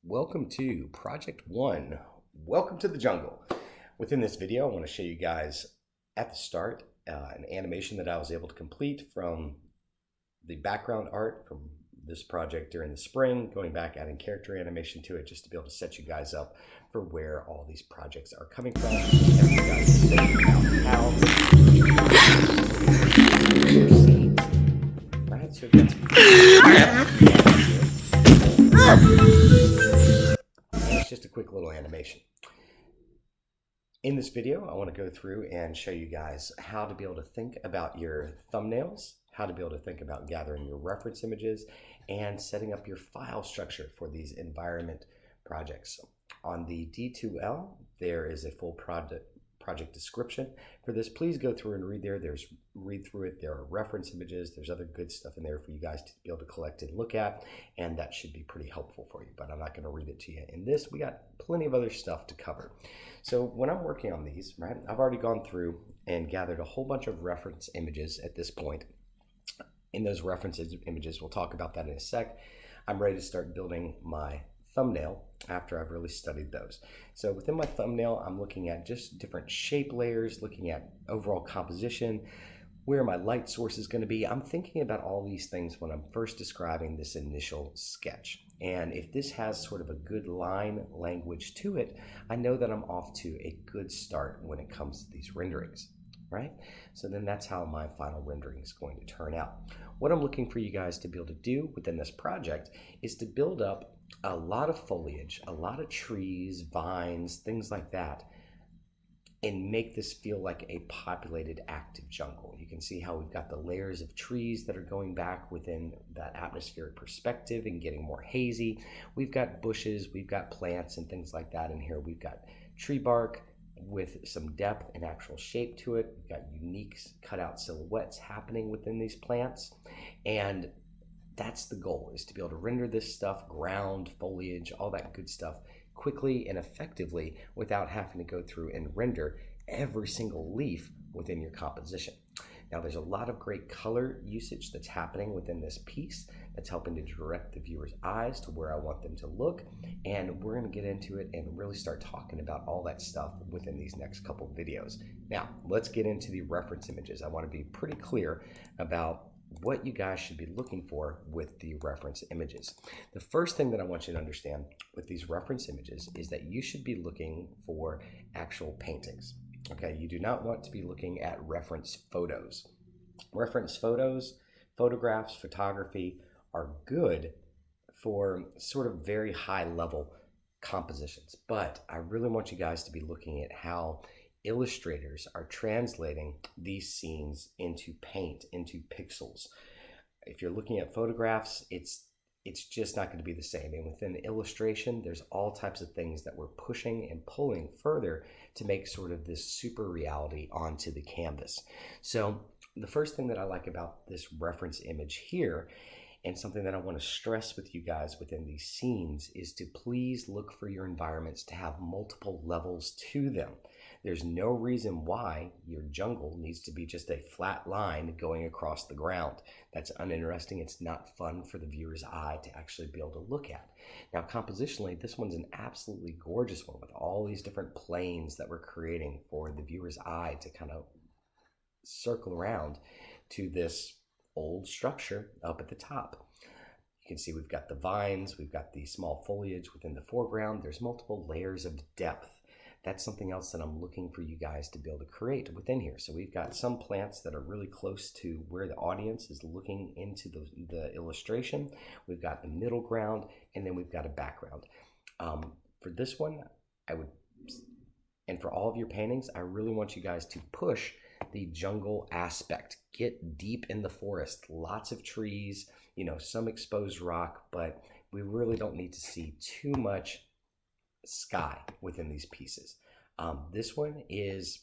Welcome to Project One. Welcome to the jungle. Within this video, I want to show you guys at the start an animation that I was able to complete from the background art from this project during the spring, going back, adding character animation to it just to be able to set you guys up for where all these projects are coming from. And you guys to think about how right? So it's just a quick little animation. In this video, I want to go through and show you guys how to be able to think about your thumbnails, how to be able to think about gathering your reference images, and setting up your file structure for these environment projects. On the D2L, there is a full project description for this. Please go through and read there. Read through it. There are reference images. There's other good stuff in there for you guys to be able to collect and look at, and that should be pretty helpful for you, but I'm not going to read it to you. In this, we got plenty of other stuff to cover. So when I'm working on these, right, I've already gone through and gathered a whole bunch of reference images at this point. In those reference images, we'll talk about that in a sec. I'm ready to start building my thumbnail after I've really studied those. So within my thumbnail, I'm looking at just different shape layers, looking at overall composition, where my light source is going to be. I'm thinking about all these things when I'm first describing this initial sketch. And if this has sort of a good line language to it, I know that I'm off to a good start when it comes to these renderings, right? So then that's how my final rendering is going to turn out. What I'm looking for you guys to be able to do within this project is to build up a lot of foliage, a lot of trees, vines, things like that, and make this feel like a populated active jungle. You can see how we've got the layers of trees that are going back within that atmospheric perspective and getting more hazy. We've got bushes, we've got plants and things like that in here. We've got tree bark with some depth and actual shape to it. We've got unique cutout silhouettes happening within these plants, and that's the goal, is to be able to render this stuff, ground, foliage, all that good stuff quickly and effectively without having to go through and render every single leaf within your composition. Now, there's a lot of great color usage that's happening within this piece that's helping to direct the viewer's eyes to where I want them to look, and we're going to get into it and really start talking about all that stuff within these next couple videos. Now, let's get into the reference images. I want to be pretty clear about what you guys should be looking for with the reference images. The first thing that I want you to understand with these reference images is that you should be looking for actual paintings. Okay, you do not want to be looking at reference photos. Reference photos, photographs, photography are good for sort of very high level compositions, but I really want you guys to be looking at how illustrators are translating these scenes into paint, into pixels. If you're looking at photographs, it's just not going to be the same. And within illustration, there's all types of things that we're pushing and pulling further to make sort of this super reality onto the canvas. So the first thing that I like about this reference image here, and something that I want to stress with you guys within these scenes, is to please look for your environments to have multiple levels to them. There's no reason why your jungle needs to be just a flat line going across the ground. That's uninteresting. It's not fun for the viewer's eye to actually be able to look at. Now, compositionally, this one's an absolutely gorgeous one with all these different planes that we're creating for the viewer's eye to kind of circle around to this old structure up at the top. You can see we've got the vines, we've got the small foliage within the foreground. There's multiple layers of depth. That's something else that I'm looking for you guys to be able to create within here. So we've got some plants that are really close to where the audience is looking into the illustration. We've got the middle ground, and then we've got a background. For this one, and for all of your paintings, I really want you guys to push the jungle aspect. Get deep in the forest, lots of trees, some exposed rock, but we really don't need to see too much sky within these pieces. This one is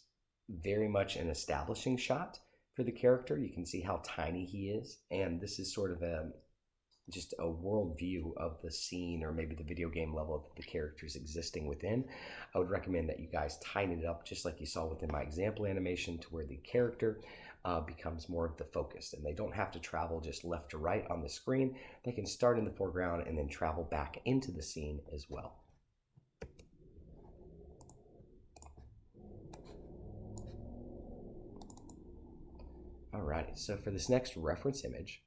very much an establishing shot for the character. You can see how tiny he is, and this is sort of just a world view of the scene, or maybe the video game level of the characters existing within. I would recommend that you guys tighten it up just like you saw within my example animation, to where the character becomes more of the focus, and they don't have to travel just left to right on the screen. They can start in the foreground and then travel back into the scene as well. Alrighty, so for this next reference image,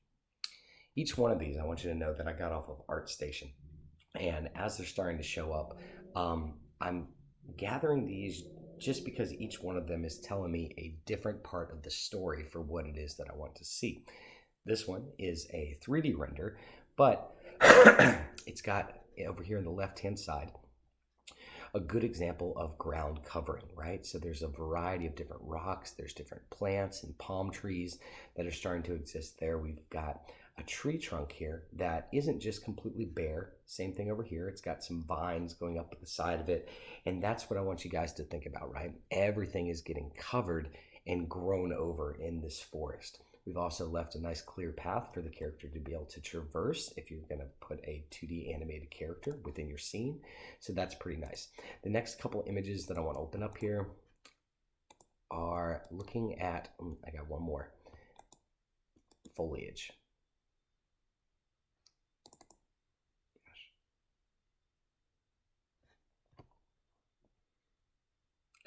each one of these, I want you to know that I got off of ArtStation. And as they're starting to show up, I'm gathering these just because each one of them is telling me a different part of the story for what it is that I want to see. This one is a 3D render, but it's got over here on the left-hand side a good example of ground covering, right? So there's a variety of different rocks, there's different plants and palm trees that are starting to exist there. We've got a tree trunk here that isn't just completely bare. Same thing over here. It's got some vines going up the side of it. And that's what I want you guys to think about, right? Everything is getting covered and grown over in this forest. We've also left a nice clear path for the character to be able to traverse if you're going to put a 2D animated character within your scene. So that's pretty nice. The next couple images that I want to open up here are looking at, I got one more, foliage.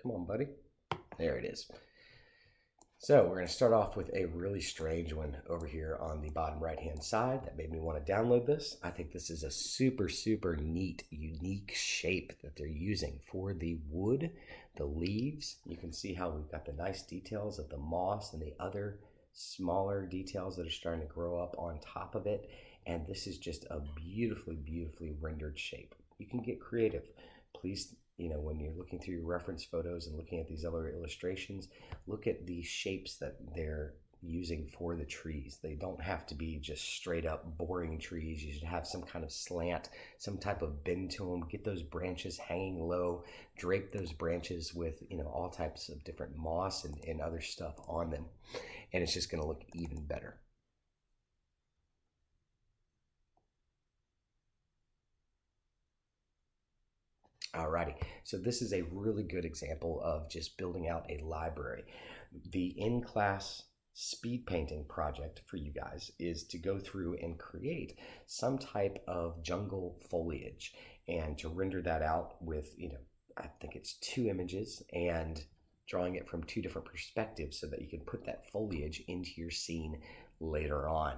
Come on, buddy. There it is. So we're going to start off with a really strange one over here on the bottom right-hand side that made me want to download this. I think this is a super, super neat, unique shape that they're using for the wood, the leaves. You can see how we've got the nice details of the moss and the other smaller details that are starting to grow up on top of it. And this is just a beautifully, beautifully rendered shape. You can get creative. Please, when you're looking through your reference photos and looking at these other illustrations, look at the shapes that they're using for the trees. They don't have to be just straight up boring trees. You should have some kind of slant, some type of bend to them. Get those branches hanging low, drape those branches with, all types of different moss and other stuff on them. And it's just going to look even better. Alrighty, so this is a really good example of just building out a library. The in-class speed painting project for you guys is to go through and create some type of jungle foliage and to render that out with, I think it's 2 images and drawing it from 2 different perspectives so that you can put that foliage into your scene later on.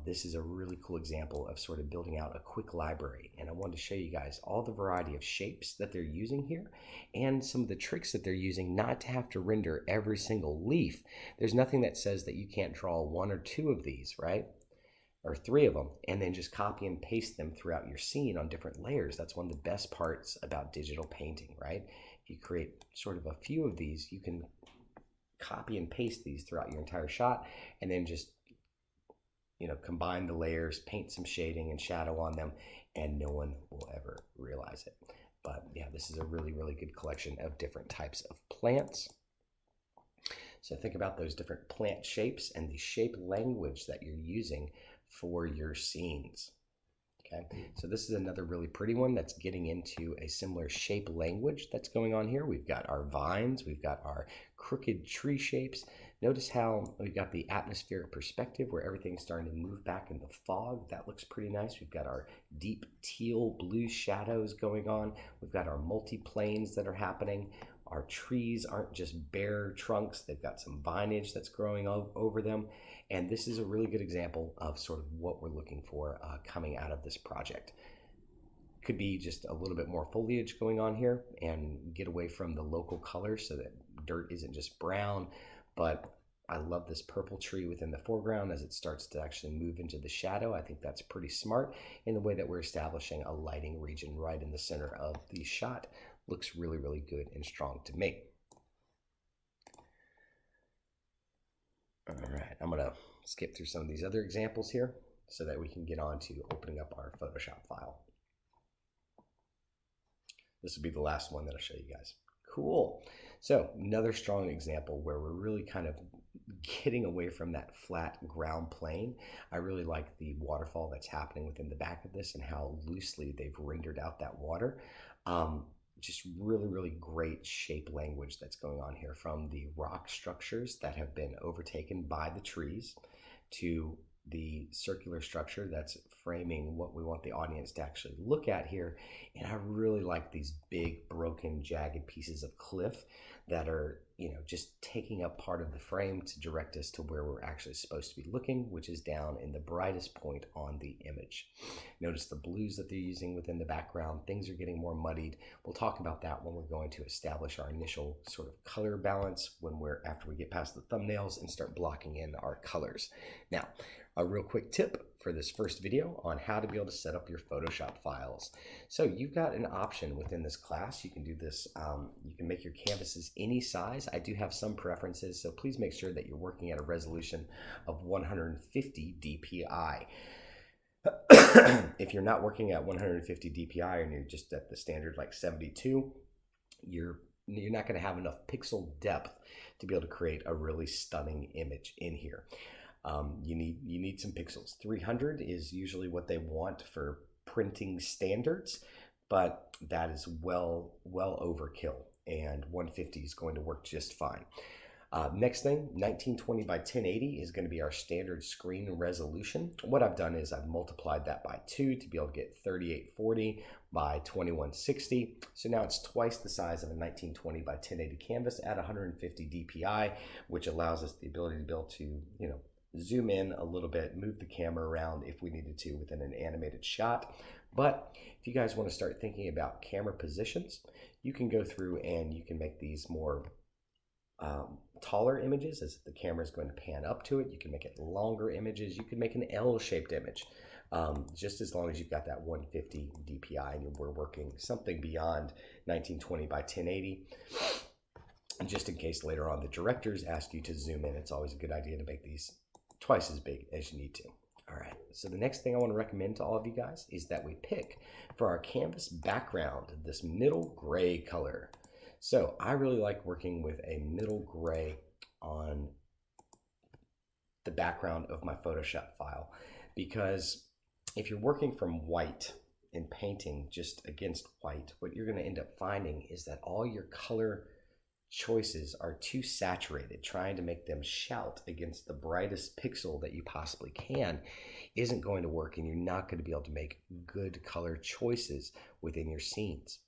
This is a really cool example of sort of building out a quick library, and I wanted to show you guys all the variety of shapes that they're using here and some of the tricks that they're using not to have to render every single leaf. There's nothing that says that you can't draw 1 or 2 of these, right? Or 3 of them, and then just copy and paste them throughout your scene on different layers. That's one of the best parts about digital painting, right? If you create sort of a few of these, you can copy and paste these throughout your entire shot and then just combine the layers, paint some shading and shadow on them, and no one will ever realize it. But yeah, this is a really, really good collection of different types of plants. So think about those different plant shapes and the shape language that you're using for your scenes. Okay, so this is another really pretty one that's getting into a similar shape language that's going on here. We've got our vines, we've got our crooked tree shapes. Notice how we've got the atmospheric perspective where everything's starting to move back in the fog. That looks pretty nice. We've got our deep teal blue shadows going on. We've got our multi-planes that are happening. Our trees aren't just bare trunks. They've got some vinage that's growing over them. And this is a really good example of sort of what we're looking for coming out of this project. Could be just a little bit more foliage going on here and get away from the local colors so that dirt isn't just brown. But I love this purple tree within the foreground as it starts to actually move into the shadow. I think that's pretty smart in the way that we're establishing a lighting region right in the center of the shot. Looks really, really good and strong to me. All right, I'm gonna skip through some of these other examples here so that we can get on to opening up our Photoshop file. This will be the last one that I'll show you guys. Cool. So another strong example where we're really kind of getting away from that flat ground plane. I really like the waterfall that's happening within the back of this and how loosely they've rendered out that water. just really, really great shape language that's going on here, from the rock structures that have been overtaken by the trees to the circular structure that's framing what we want the audience to actually look at here. And I really like these big, broken, jagged pieces of cliff that are, just taking up part of the frame to direct us to where we're actually supposed to be looking, which is down in the brightest point on the image. Notice the blues that they're using within the background. Things are getting more muddied. We'll talk about that when we're going to establish our initial sort of color balance after we get past the thumbnails and start blocking in our colors. Now, a real quick tip for this first video on how to be able to set up your Photoshop files. So you've got an option within this class. You can do this, you can make your canvases any size. I do have some preferences, so please make sure that you're working at a resolution of 150 DPI. If you're not working at 150 DPI and you're just at the standard like 72, you're not going to have enough pixel depth to be able to create a really stunning image in here. You need some pixels. 300 is usually what they want for printing standards, but that is well overkill, and 150 is going to work just fine. Next thing, 1920 by 1080 is going to be our standard screen resolution. What I've done is I've multiplied that by 2 to be able to get 3840 by 2160. So now it's twice the size of a 1920 by 1080 canvas at 150 DPI, which allows us the ability to be able to, zoom in a little bit, move the camera around if we needed to within an animated shot. But if you guys want to start thinking about camera positions, you can go through and you can make these more taller images as the camera is going to pan up to it. You can make it longer images. You can make an L-shaped image, just as long as you've got that 150 DPI and we're working something beyond 1920 by 1080. Just in case later on the directors ask you to zoom in, it's always a good idea to make these twice as big as you need to. All right, so the next thing I want to recommend to all of you guys is that we pick for our canvas background this middle gray color. So I really like working with a middle gray on the background of my Photoshop file, because if you're working from white and painting just against white, what you're going to end up finding is that all your color choices are too saturated. Trying to make them shout against the brightest pixel that you possibly can isn't going to work, and you're not going to be able to make good color choices within your scenes.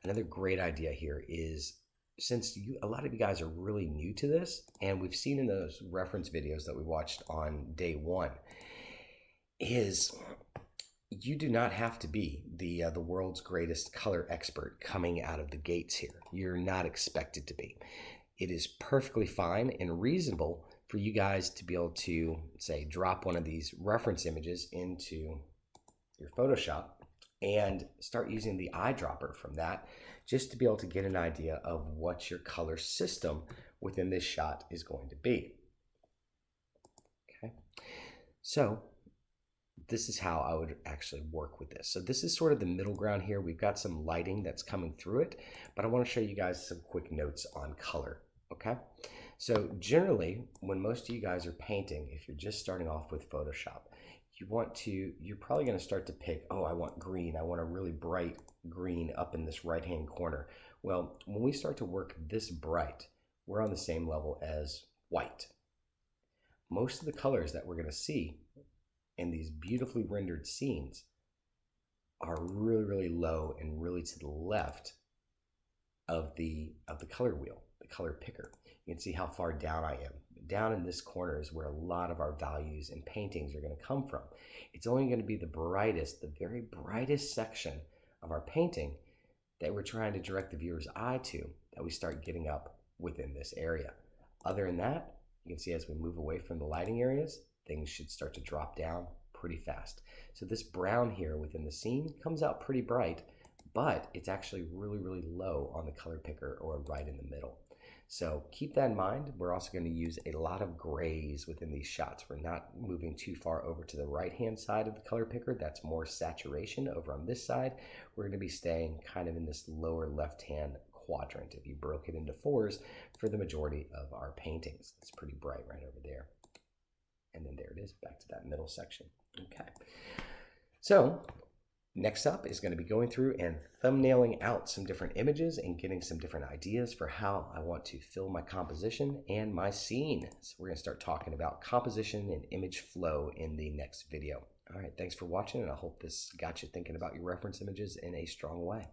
Another great idea here is, since a lot of you guys are really new to this, and we've seen in those reference videos that we watched on day one, is you do not have to be the world's greatest color expert coming out of the gates here. You're not expected to be. It is perfectly fine and reasonable for you guys to be able to, say, drop one of these reference images into your Photoshop and start using the eyedropper from that, just to be able to get an idea of what your color system within this shot is going to be. Okay, so this is how I would actually work with this. So this is sort of the middle ground here. We've got some lighting that's coming through it, but I want to show you guys some quick notes on color, okay? So generally, when most of you guys are painting, if you're just starting off with Photoshop, you're probably going to start to pick, oh, I want green. I want a really bright green up in this right-hand corner. Well, when we start to work this bright, we're on the same level as white. Most of the colors that we're going to see in these beautifully rendered scenes are really, really low and really to the left of the color wheel, the color picker. You can see how far down I am. Down in this corner is where a lot of our values and paintings are going to come from. It's only going to be the brightest, the very brightest section of our painting that we're trying to direct the viewer's eye to, that we start getting up within this area. Other than that, you can see as we move away from the lighting areas, things should start to drop down pretty fast. So this brown here within the scene comes out pretty bright, but it's actually really, really low on the color picker or right in the middle. So keep that in mind. We're also going to use a lot of grays within these shots. We're not moving too far over to the right-hand side of the color picker. That's more saturation. Over on this side, we're going to be staying kind of in this lower left-hand quadrant, if you broke it into fours, for the majority of our paintings. It's pretty bright right over there. And then there it is, back to that middle section. Okay. So Next up is going to be going through and thumbnailing out some different images and getting some different ideas for how I want to fill my composition and my scene. So we're going to start talking about composition and image flow in the next video. All right, thanks for watching, and I hope this got you thinking about your reference images in a strong way.